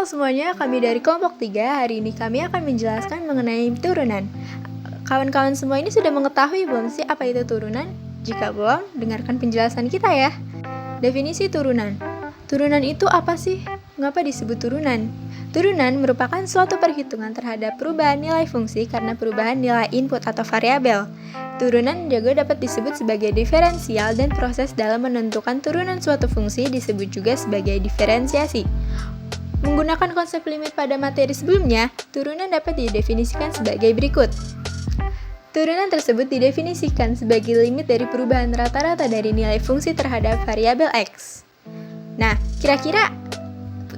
Halo semuanya, kami dari kelompok 3. Hari ini kami akan menjelaskan mengenai turunan. Kawan-kawan semua ini sudah mengetahui belum sih apa itu turunan? Jika belum, dengarkan penjelasan kita ya. Definisi turunan. Turunan itu apa sih? Mengapa disebut turunan? Turunan merupakan suatu perhitungan terhadap perubahan nilai fungsi karena perubahan nilai input atau variabel. Turunan juga dapat disebut sebagai diferensial dan proses dalam menentukan turunan suatu fungsi disebut juga sebagai diferensiasi. Menggunakan konsep limit pada materi sebelumnya, turunan dapat didefinisikan sebagai berikut. Turunan tersebut didefinisikan sebagai limit dari perubahan rata-rata dari nilai fungsi terhadap variabel X. Nah, kira-kira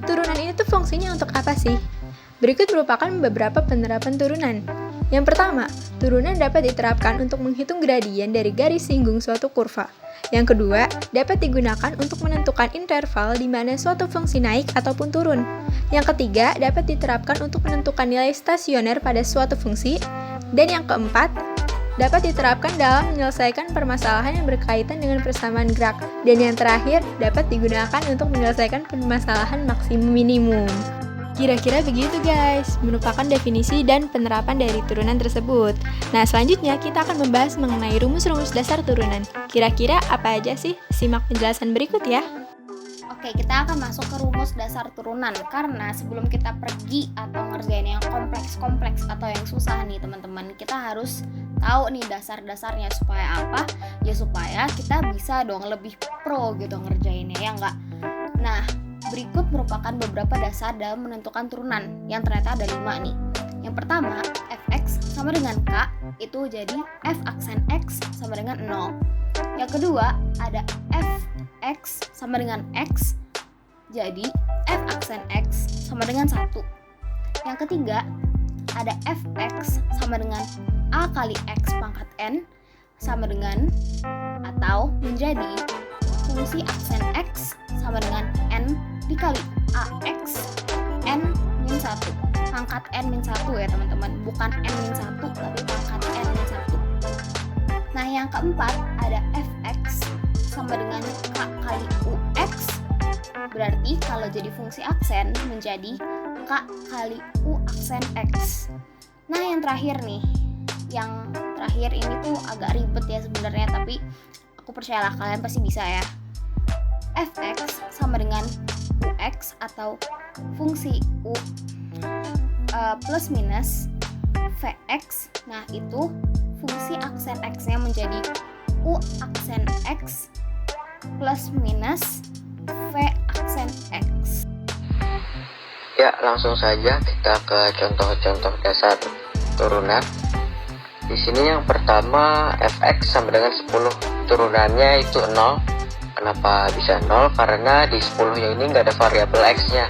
turunan ini tuh fungsinya untuk apa sih? Berikut merupakan beberapa penerapan turunan. Yang pertama, turunan dapat diterapkan untuk menghitung gradien dari garis singgung suatu kurva. Yang kedua, dapat digunakan untuk menentukan interval di mana suatu fungsi naik ataupun turun. Yang ketiga, dapat diterapkan untuk menentukan nilai stasioner pada suatu fungsi. Dan yang keempat, dapat diterapkan dalam menyelesaikan permasalahan yang berkaitan dengan persamaan gerak. Dan yang terakhir, dapat digunakan untuk menyelesaikan permasalahan maksimum minimum. Kira-kira begitu guys, merupakan definisi dan penerapan dari turunan tersebut. Nah, selanjutnya kita akan membahas mengenai rumus-rumus dasar turunan. Kira-kira apa aja sih? Simak penjelasan berikut ya. Oke, kita akan masuk ke rumus dasar turunan. Karena sebelum kita pergi atau ngerjain yang kompleks-kompleks atau yang susah nih teman-teman, kita harus tahu nih dasar-dasarnya. Supaya apa? Ya supaya kita bisa dong lebih pro gitu ngerjainnya, ya enggak? Nah, berikut merupakan beberapa dasar dalam menentukan turunan yang ternyata ada 5 nih. Yang pertama, fx sama dengan k, itu jadi f aksen x sama dengan 0. Yang kedua, ada fx sama dengan x, jadi f aksen x sama dengan 1. Yang ketiga, ada fx sama dengan a kali x pangkat n sama dengan atau menjadi fungsi aksen x sama dengan n dikali ax n min 1. Pangkat n min 1 ya teman-teman, bukan n min 1 tapi pangkat n min 1. Nah, yang keempat ada fx sama dengan k kali ux, berarti kalau jadi fungsi aksen menjadi k kali u aksen x. Nah, yang terakhir nih, yang terakhir ini tuh agak ribet ya sebenarnya, tapi aku percayalah kalian pasti bisa ya. Fx sama dengan ux atau fungsi u plus minus vx. Nah, itu fungsi aksen x-nya menjadi u aksen x plus minus v aksen x. Ya, langsung saja kita ke contoh-contoh dasar turunan. Di sini yang pertama fx sama dengan 10. Turunannya itu 0. Kenapa bisa 0? Karena di 10-nya ini nggak ada variabel x-nya.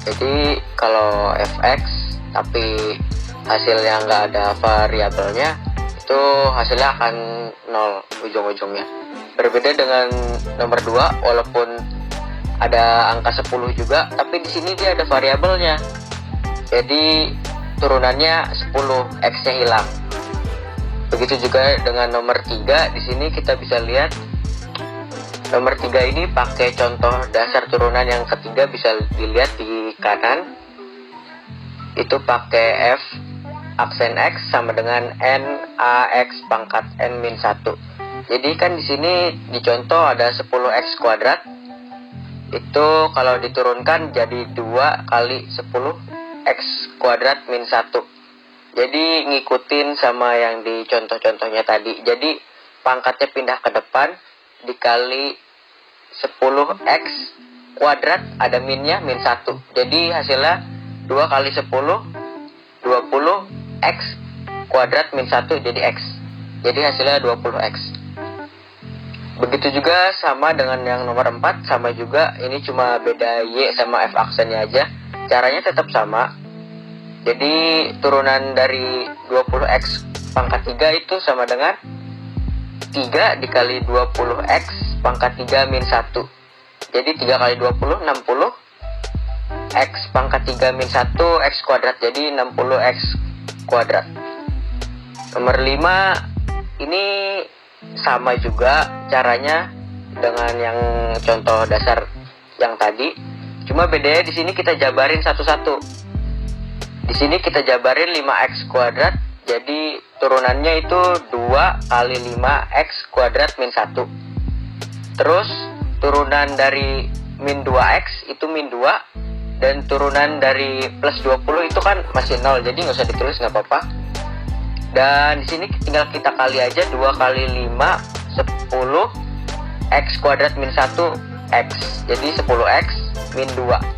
Jadi kalau fx tapi hasilnya nggak ada variabelnya, itu hasilnya akan 0 ujung-ujungnya. Berbeda dengan nomor 2, walaupun ada angka 10 juga, tapi di sini dia ada variabelnya. Jadi turunannya 10, x-nya hilang. Begitu juga dengan nomor 3, di sini kita bisa lihat nomor 3 ini pakai contoh dasar turunan yang ketiga, bisa dilihat di kanan. Itu pakai f aksen x sama dengan n ax pangkat n min 1. Jadi kan di sini di contoh ada 10x kuadrat. Itu kalau diturunkan jadi 2 kali 10x kuadrat min 1. Jadi ngikutin sama yang di contoh-contohnya tadi. Jadi pangkatnya pindah ke depan, dikali 10x kuadrat, ada minnya min 1. Jadi hasilnya 2 kali 10 20x kuadrat min 1 jadi x. Jadi hasilnya 20x. Begitu juga sama dengan yang nomor 4, sama juga, ini cuma beda y sama f aksennya aja. Caranya tetap sama. Jadi turunan dari 20x pangkat 3 itu sama dengan 3 dikali 20x pangkat 3 min 1. Jadi 3 kali 20, 60. X pangkat 3 min 1, x kuadrat. Jadi 60x kuadrat. Nomor 5, ini sama juga caranya dengan yang contoh dasar yang tadi. Cuma bedanya di sini kita jabarin satu-satu. Di sini kita jabarin 5x kuadrat, jadi turunannya itu 2 kali 5x kuadrat min 1. Terus turunan dari min 2x itu min 2, dan turunan dari plus 20 itu kan masih 0, jadi nggak usah ditulis, nggak apa-apa. Dan di sini tinggal kita kali aja 2 kali 5 10 x kuadrat min 1 x, jadi 10x min 2.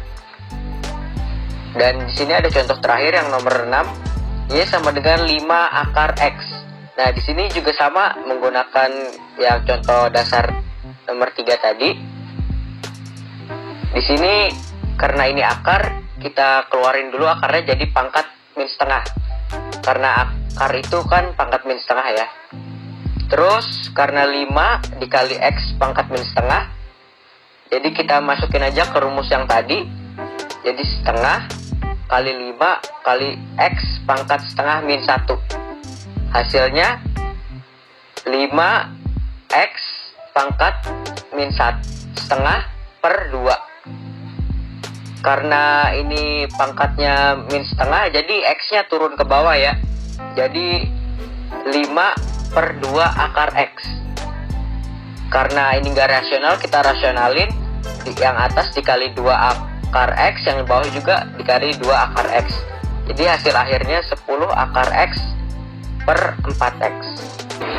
Dan di sini ada contoh terakhir yang nomor 6, y sama dengan 5 akar x. Nah, di sini juga sama menggunakan yang contoh dasar nomor 3 tadi. Di sini karena ini akar, kita keluarin dulu akarnya jadi pangkat min setengah. Karena akar itu kan pangkat min setengah ya. Terus karena 5 dikali x pangkat min setengah, jadi kita masukin aja ke rumus yang tadi. Jadi setengah kali 5 kali x pangkat setengah min 1. Hasilnya 5x pangkat min setengah per 2. Karena ini pangkatnya min setengah, jadi x-nya turun ke bawah ya. Jadi 5 per 2 akar x. Karena ini nggak rasional, kita rasionalin. Yang atas dikali 2 akar x, yang di bawah juga dikali 2 akar x. Jadi hasil akhirnya 10 akar x per 4x.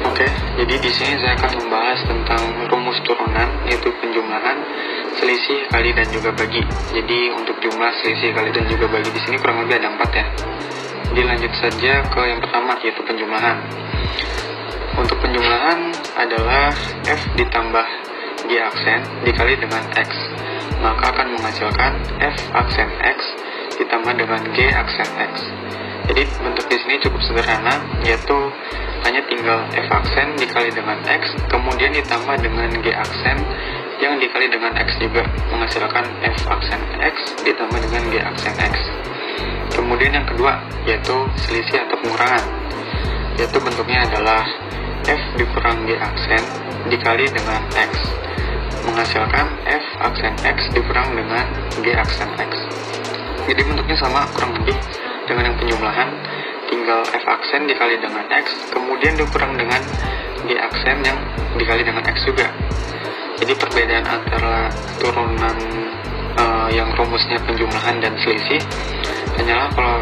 Oke, jadi di sini saya akan membahas tentang rumus turunan, yaitu penjumlahan, selisih, kali, dan juga bagi. Jadi untuk jumlah, selisih, kali, dan juga bagi di sini kurang lebih ada 4 ya. Jadi lanjut saja ke yang pertama, yaitu penjumlahan. Untuk penjumlahan adalah f ditambah g aksen dikali dengan x, maka akan menghasilkan f aksen x ditambah dengan g aksen x. Jadi bentuk di sini cukup sederhana, yaitu hanya tinggal f aksen dikali dengan x, kemudian ditambah dengan g aksen yang dikali dengan x juga, menghasilkan f aksen x ditambah dengan g aksen x. Kemudian yang kedua, yaitu selisih atau pengurangan, yaitu bentuknya adalah f dikurang g aksen dikali dengan x, menghasilkan f aksen x dikurang dengan g aksen x. Jadi bentuknya sama kurang lebih dengan yang penjumlahan, tinggal f aksen dikali dengan x, kemudian dikurang dengan g aksen yang dikali dengan x juga. Jadi perbedaan antara turunan yang rumusnya penjumlahan dan selisih hanyalah kalau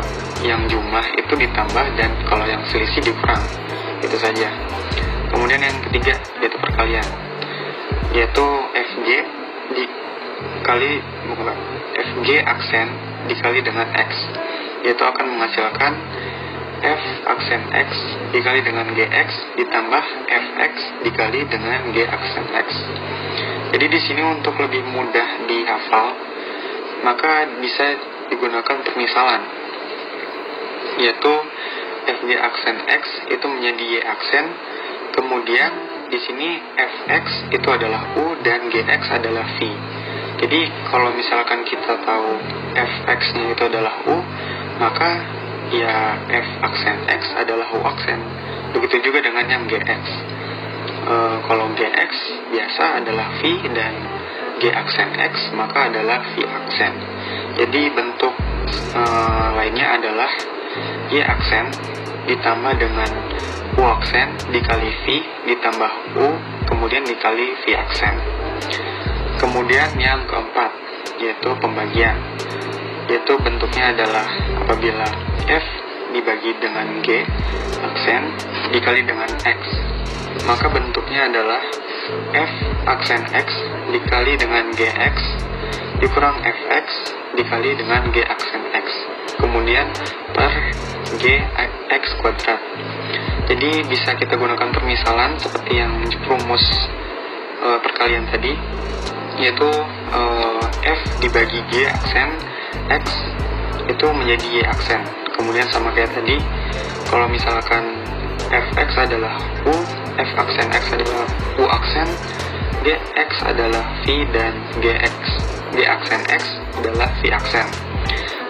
yang jumlah itu ditambah dan kalau yang selisih dikurang, itu saja. Kemudian yang ketiga, yaitu perkalian, yaitu fg dikali fg aksen dikali dengan x, yaitu akan menghasilkan f aksen x dikali dengan gx ditambah fx dikali dengan g aksen x. Jadi di sini untuk lebih mudah dihafal, maka bisa digunakan permisalan, yaitu fg aksen x itu menjadi y aksen, kemudian di sini fx itu adalah u dan gx adalah v. Jadi kalau misalkan kita tahu fx-nya itu adalah u, maka ya f aksen x adalah u aksen. Begitu juga dengan yang gx. Kalau gx biasa adalah v dan g aksen x maka adalah v aksen. Jadi bentuk lainnya adalah y aksen ditambah dengan u aksen dikali v ditambah u kemudian dikali v aksen. Kemudian yang keempat, yaitu pembagian, yaitu bentuknya adalah apabila f dibagi dengan g aksen dikali dengan x, maka bentuknya adalah f aksen x dikali dengan gx dikurang fx dikali dengan g aksen x, kemudian per g x kuadrat. Jadi bisa kita gunakan permisalan seperti yang rumus perkalian tadi, yaitu f dibagi g aksen x itu menjadi y aksen. Kemudian sama kayak tadi, kalau misalkan fx adalah u, f aksen x adalah u aksen, gx adalah v dan g aksen x adalah v aksen.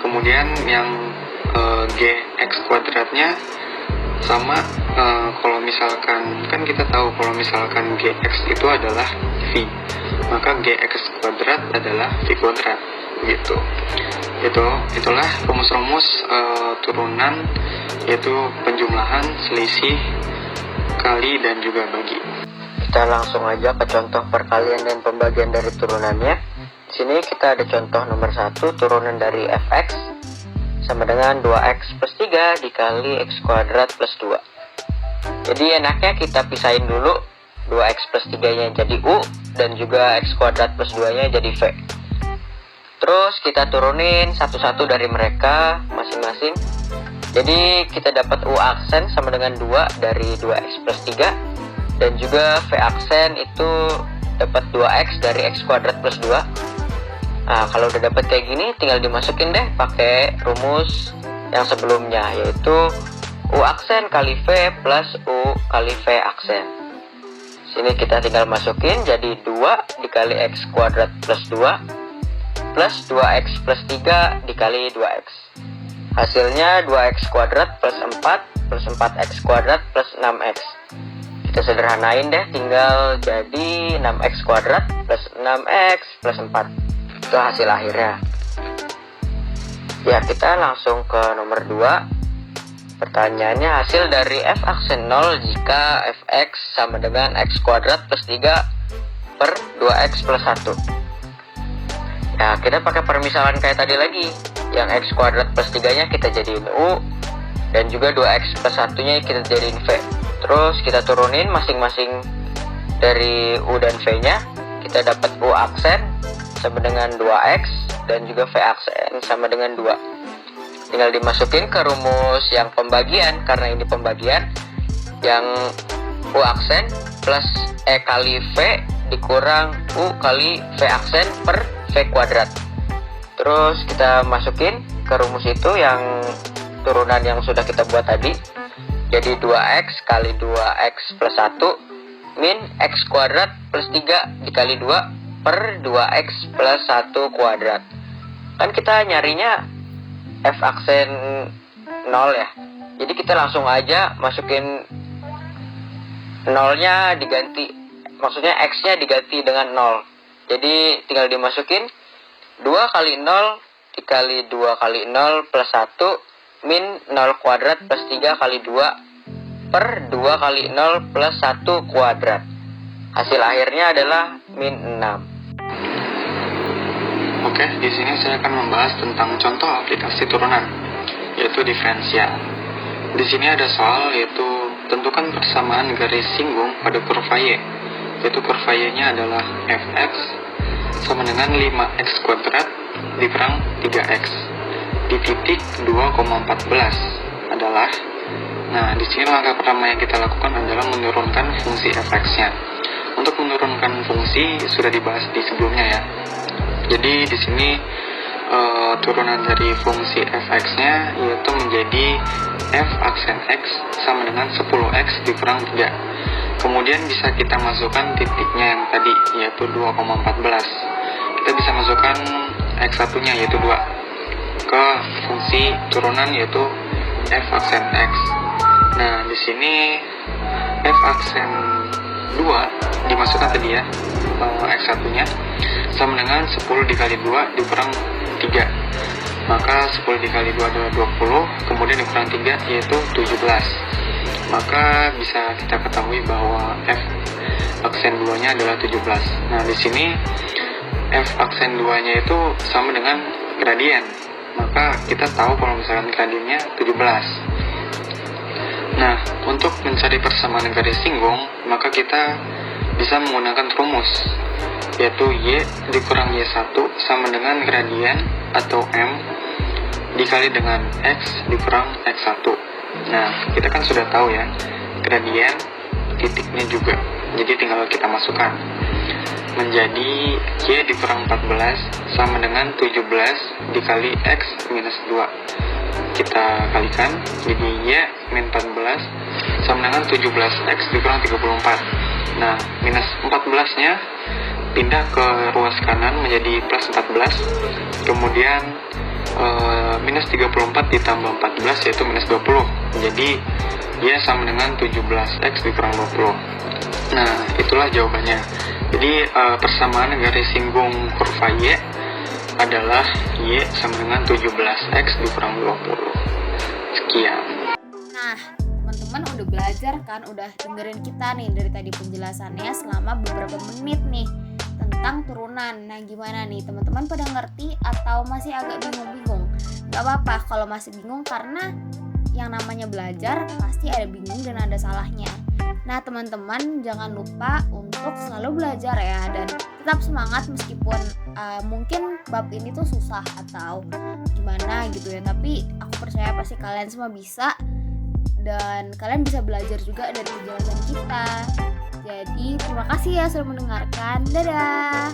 Kemudian yang gx kuadratnya sama, kalau misalkan kan kita tahu kalau misalkan gx itu adalah v, maka gx kuadrat adalah v kuadrat. gitu. Itulah rumus-rumus turunan, yaitu penjumlahan, selisih, kali, dan juga bagi. Kita langsung aja ke contoh perkalian dan pembagian dari turunannya. Di sini kita ada contoh nomor 1, turunan dari fx sama dengan 2x plus 3 dikali x kuadrat plus 2. Jadi enaknya kita pisahin dulu 2x plus 3 nya jadi u, dan juga x kuadrat plus 2 nya jadi v. Terus kita turunin satu-satu dari mereka masing-masing. Jadi kita dapat u aksen sama dengan 2 dari 2x plus 3, dan juga v aksen itu dapat 2x dari x kuadrat plus 2. Nah, kalau udah dapat kayak gini, tinggal dimasukin deh pakai rumus yang sebelumnya, yaitu u aksen kali v plus u kali v aksen. Sini kita tinggal masukin jadi 2 dikali x kuadrat plus 2 plus 2x plus 3 dikali 2x. Hasilnya 2x kuadrat plus 4 plus 4x kuadrat plus 6x. Kita sederhanain deh, tinggal jadi 6x kuadrat plus 6x plus 4. Itu hasil akhirnya. Ya, kita langsung ke nomor 2. Pertanyaannya, hasil dari f aksen 0 jika fx sama dengan x kuadrat plus 3 per 2x plus 1. Ya, kita pakai permisalan kayak tadi lagi. Yang x kuadrat plus 3 nya kita jadiin u, dan juga 2x plus 1 nya kita jadiin v. Terus kita turunin masing-masing dari u dan v nya. Kita dapat u aksen sama dengan 2x, dan juga v aksen sama dengan 2. Tinggal dimasukin ke rumus yang pembagian, karena ini pembagian. Yang u aksen plus e kali v dikurang u kali v aksen per v kuadrat. Terus kita masukin ke rumus itu yang turunan yang sudah kita buat tadi. Jadi 2x kali 2x plus 1 min x kuadrat plus 3 dikali 2 per 2x plus 1 kuadrat. Kan kita nyarinya f aksen 0 ya. Jadi kita langsung aja masukin 0-nya diganti, maksudnya x-nya diganti dengan 0. Jadi tinggal dimasukin 2 kali 0 dikali 2 kali 0 plus 1 min 0 kuadrat plus 3 kali 2 per 2 kali 0 plus 1 kuadrat. Hasil akhirnya adalah min 6. Oke, di sini saya akan membahas tentang contoh aplikasi turunan, yaitu diferensial. Di sini ada soal, yaitu tentukan persamaan garis singgung pada kurva y, yaitu kurva y-nya adalah fx sama dengan 5x kuadrat dikurang 3x di titik 2,14 adalah. Nah, di sini langkah pertama yang kita lakukan adalah menurunkan fungsi fx-nya. Untuk menurunkan fungsi sudah dibahas di sebelumnya ya. Jadi di sini turunan dari fungsi fx-nya yaitu menjadi f aksen x sama dengan 10x dikurang 3. Kemudian bisa kita masukkan titiknya yang tadi yaitu 2,14. Kita bisa masukkan x1-nya yaitu 2 ke fungsi turunan yaitu f aksen x. Nah, di sini f aksen 2 dimasukkan tadi ya, x1-nya sama dengan 10 dikali 2 dikurang 3. Maka 10 dikali 2 adalah 20, kemudian dikurang 3 yaitu 17. Maka bisa kita ketahui bahwa f aksen 2-nya adalah 17. Nah, di sini f aksen 2-nya itu sama dengan gradien. Maka kita tahu kalau misalkan gradiennya 17. Nah, untuk mencari persamaan garis singgung, maka kita bisa menggunakan rumus, yaitu y dikurang y1 sama dengan gradien atau m dikali dengan x dikurang x1. Nah, kita kan sudah tahu ya, gradien titiknya juga, jadi tinggal kita masukkan. Menjadi y dikurang 14 sama dengan 17 dikali x minus 2. Kita kalikan, jadi y min 14 sama dengan 17x dikurang 34. Nah, minus 14-nya pindah ke ruas kanan menjadi plus 14. Kemudian minus 34 ditambah 14 yaitu minus 20. Jadi y sama dengan 17x dikurang 20. Nah, itulah jawabannya. Jadi persamaan garis singgung kurva y adalah Y sama dengan 17X dikurang 20. Sekian. Nah, teman-teman udah belajar kan, udah dengerin kita nih dari tadi penjelasannya selama beberapa menit nih tentang turunan. Nah, gimana nih teman-teman, pada ngerti atau masih agak bingung-bingung? Gak apa-apa kalau masih bingung, karena yang namanya belajar pasti ada bingung dan ada salahnya. Nah, teman-teman jangan lupa untuk selalu belajar ya, dan tetap semangat meskipun mungkin bab ini tuh susah atau gimana gitu ya, tapi aku percaya pasti kalian semua bisa, dan kalian bisa belajar juga dari penjelasan kita. Jadi terima kasih ya sudah mendengarkan. Dadah.